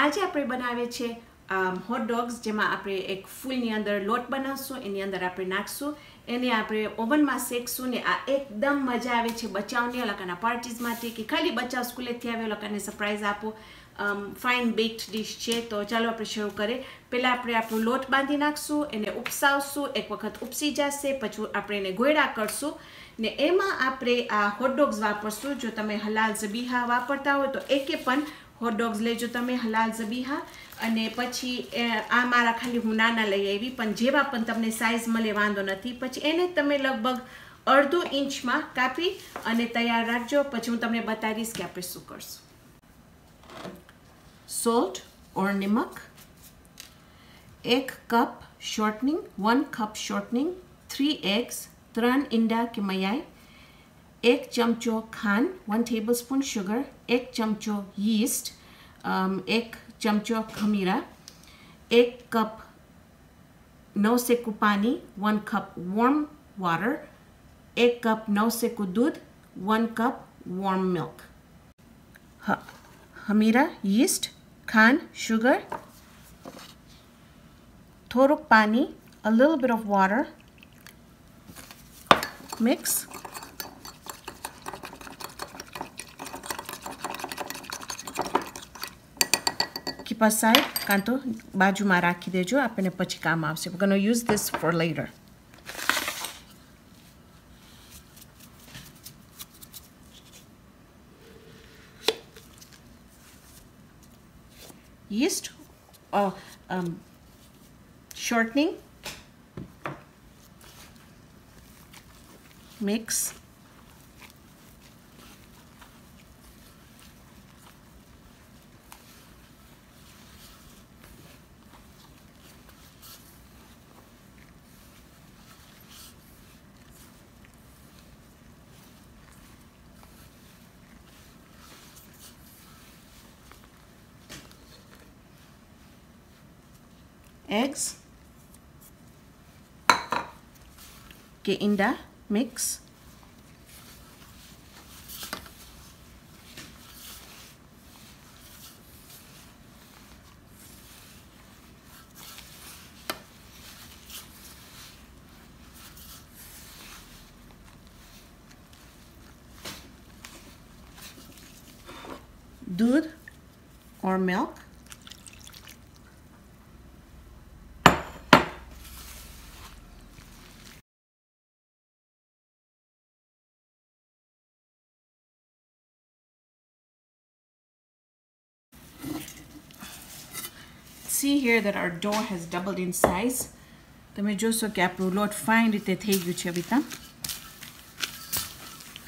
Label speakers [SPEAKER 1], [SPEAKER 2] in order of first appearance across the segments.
[SPEAKER 1] આજે આપણે બનાવીએ છીએ હોટ ડોગ્સ, જેમાં આપણે એક ફૂલની અંદર લોટ બનાવશું, એની અંદર આપણે નાખશું, એને આપણે ઓવનમાં શેકશું ને આ એકદમ મજા આવે છે બચ્ચાઓને, લોકોના પાર્ટીઝ માટે કે ખાલી બચ્ચાઓ સ્કૂલેથી આવે લોકોને સરપ્રાઈઝ આપો. ફાઇન બેક્ડ ડિશ છે. તો ચાલો આપણે શરૂ કરીએ. પહેલાં આપણે આપણો લોટ બાંધી નાખશું, એને ઉપસાવશું, એક વખત ઉપસી જશે પછી આપણે એને ગોળા કરશું ને એમાં આપણે આ હોટ ડોગ્સ વાપરશું. જો તમે હલાલ ઝબીહા વાપરતા હોય તો એકે પણ હોટ ડોગ્સ લેજો તમે, હલાલ ઝબીહા. અને પછી આ મારા ખાલી હું નાના લઈ આવી, પણ જેવા પણ તમને સાઇઝ મળે વાંધો નથી. પછી એને તમે લગભગ અડધો ઇંચમાં કાપી અને તૈયાર રાખજો. પછી હું તમને બતાવીશ કે આપણે શું કરશું. સોલ્ટ ઓર નમક, 1 કપ શોર્ટનિંગ, 1 કપ શોર્ટનિંગ, 3 eggs, 3 ઈંડા કે મયાઈ, 1 ચમચો ખાંડ, 1 ટેબલસ્પૂન શુગર, 1 ચમચો યીસ્ટ, 1 ચમચો ખમીરા, 1 કપ નવસેકું પાણી, 1 કપ વોર્મ વોટર, 1 કપ નવસેકું દૂધ, 1 કપ વોર્મ મિલ્ક. ખમીરા, યીસ્ટ, ખાંડ, sugar, થોડુંક પાણી, a little bit of water, mix. Keep aside, કાં તો બાજુમાં રાખી દેજો, આપણને પછી કામ આવશે. We're going to use this for later. Yeast or shortening, mix. Eggs के ईंडा मिक्स, दूध और milk, see here that our dough has doubled in size. તમે જોશો કે આપણું લોટ ફાઇન રીતે થઈ ગયું છે.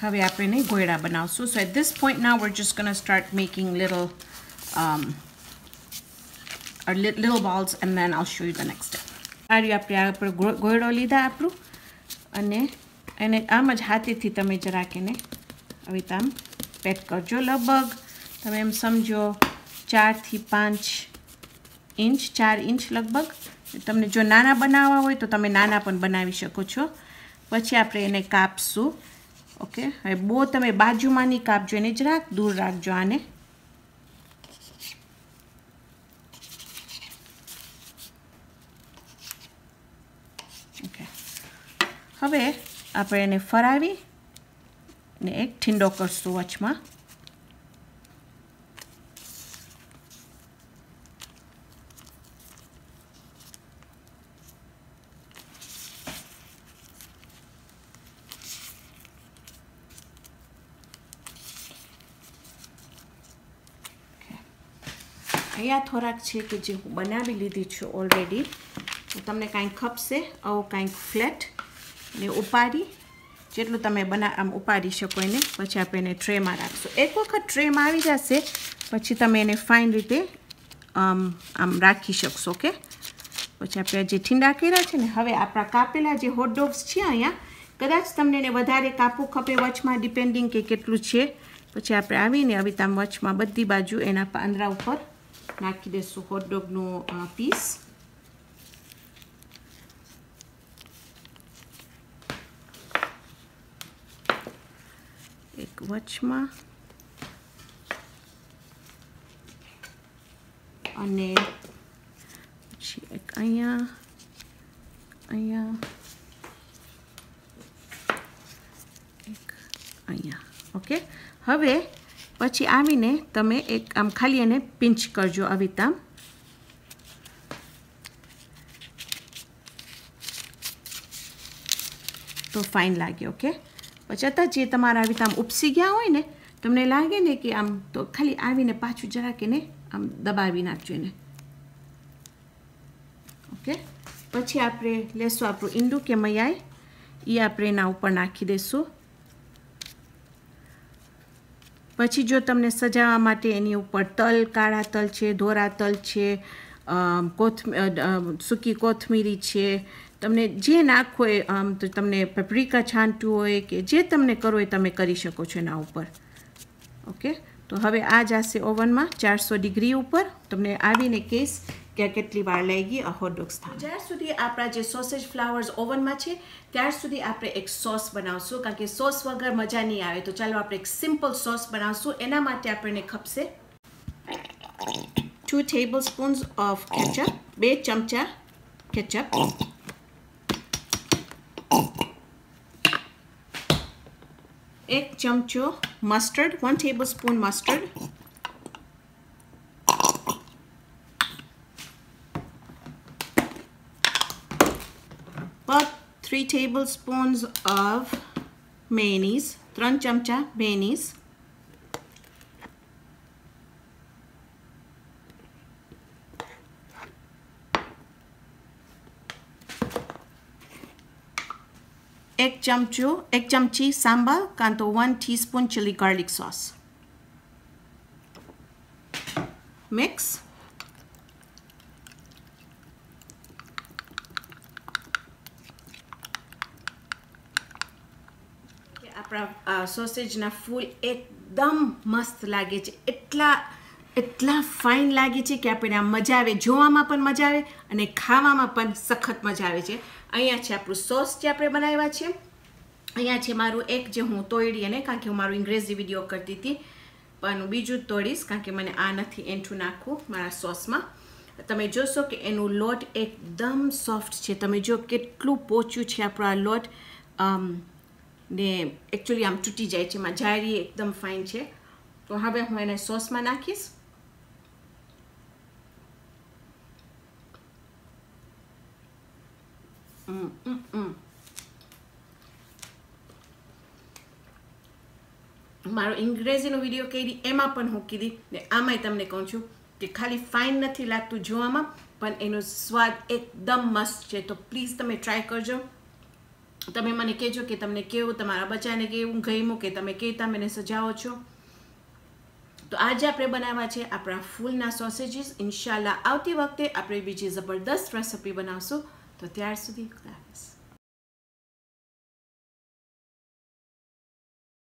[SPEAKER 1] હવે આપણે ગોળા બનાવશું. So at this point now we're just going to start making little balls and then I'll show you the next step. આપણે ગોળો લીધા આપણું અને એને આમ જ હાથેથી તમે જરાક એને આવી રીતે આમ પેક કરજો. લગભગ તમે એમ સમજો 4 થી 5 ઇંચ, 4 ઇંચ લગભગ. તમને જો નાના બનાવવા હોય તો તમે નાના પણ બનાવી શકો છો. પછી આપણે એને કાપશું. ઓકે, હવે બહુ તમે બાજુમાં નહીં કાપજો, એને જરાક દૂર રાખજો આને. ઓકે, હવે આપણે એને ફરાવી ને એક ઠંડો કરશું વચમાં. અહીંયા થોડાક છે કે જે હું બનાવી લીધી છું ઓલરેડી. તો તમને કાંઈક ખપશે આવું કાંઈક ફ્લેટ ને ઉપાડી, જેટલું તમે આમ ઉપાડી શકો એને. પછી આપણે એને ટ્રેમાં રાખશું. એક વખત ટ્રેમાં આવી જશે પછી તમે એને ફાઇન રીતે આમ રાખી શકશો. ઓકે, પછી આપણે જે ઠંડા કર્યા છે ને, હવે આપણા કાપેલા જે હોટ ડોગ્સ છે અહીંયા, કદાચ તમને એને વધારે કાપવું ખપે વચમાં, ડિપેન્ડિંગ કે કેટલું છે. પછી આપણે આવીને આવી આમ વચમાં બધી બાજુ એના પાંદડા ઉપર નાખી દઈશું હોટ ડોગનું પીસ. એક વચમાં અને પછી એક અહીંયા એક અહીંયા. ઓકે, હવે પછી આવીને તમે એક આમ ખાલી એને પિંચ કરજો આવી રીતે, તો ફાઇન લાગે. ઓકે, પછી છતાં જે તમારા આવી રીતે આમ ઉપસી ગયા હોય ને, તમને લાગે ને કે આમ, તો ખાલી આવીને પાછું જરાક એને આમ દબાવી નાખજો એને. ઓકે, પછી આપણે લેશું આપણું ઈંડું કે મયાઈ, એ આપણે એના ઉપર નાખી દઈશું. પછી જો તમને સજાવવા માટે એની ઉપર તલ, કાળા તલ છે, ધોરા તલ છે, સૂકી કોથમીરી છે, તમને જે નાખવો હોય, તો તમને પેપ્રિકા છાંટવું હોય કે જે તમને કરવું હોય તમે કરી શકો છો એના ઉપર. ઓકે, તો હવે આ જશે ઓવનમાં 400 ડિગ્રી ઉપર. તમને આવીને કહીશ કે કેટલી વાર લાગી આ હોટડોગ્સ થાય. જ્યાર સુધી આપણા જે સોસેજ ફ્લાવર્સ ઓવનમાં છે ત્યાર સુધી આપણે એક સોસ બનાવશું, કારણ કે સોસ વગર મજા નહીં આવે. તો ચાલો આપણે એક સિમ્પલ સોસ બનાવશું. એના માટે આપણને ખપશે 2 tablespoons ઓફ કેચઅપ, 2 ચમચા કેચઅપ, 1 ચમચો mustard, 1 tablespoon mustard, 3 tablespoons of mayonnaise, 3 ચમચા mayonnaise, 1 ચમચી સાંબાર કાં તો 1 teaspoon chili garlic sauce. Mix. આપણા સોસેજના ફૂલ એકદમ મસ્ત લાગે છે, એટલા ફાઇન લાગે છે કે આપણને આમ મજા આવે, જોવામાં પણ મજા આવે અને ખાવામાં પણ સખત મજા આવે છે. અહીંયા છે આપણું સોસ જે આપણે બનાવ્યા છે. અહીંયા છે મારું એક જે હું તોડી અને, કારણ કે હું મારું અંગ્રેજી વિડીયો કરતી હતી, પણ હું બીજું તોડીશ કારણ કે મને આ નથી એંઠું નાખવું મારા સોસમાં. તમે જોશો કે એનું લોટ એકદમ સોફ્ટ છે. તમે જો કેટલું પોચું છે આપણું આ લોટ, ને એકચ્યુઅલી આમ તૂટી જાય છે, એમાં જારી એકદમ ફાઇન છે. તો હવે હું એને સોસમાં નાખીશ. મારો અંગ્રેજીનો વિડીયો કરી એમાં પણ હું કીધી ને આમાંય તમને કહું છું કે ખાલી ફાઇન નથી લાગતું જોવામાં, પણ એનો સ્વાદ એકદમ મસ્ત છે. તો પ્લીઝ તમે ટ્રાય કરજો. તમે મને કહેજો કે તમને કેવું, તમારા બચ્ચાને કેવું ગમ્યું, કે તમે કેતા મને સજાવો છો. તો આજે આપણે બનાવવા છે આપણા ફૂલના સોસેજીસ. ઇન્શાલ્લાહ આવતી વખતે આપણે બીજી જબરદસ્ત રેસિપી બનાવશું. તો ત્યાર સુધી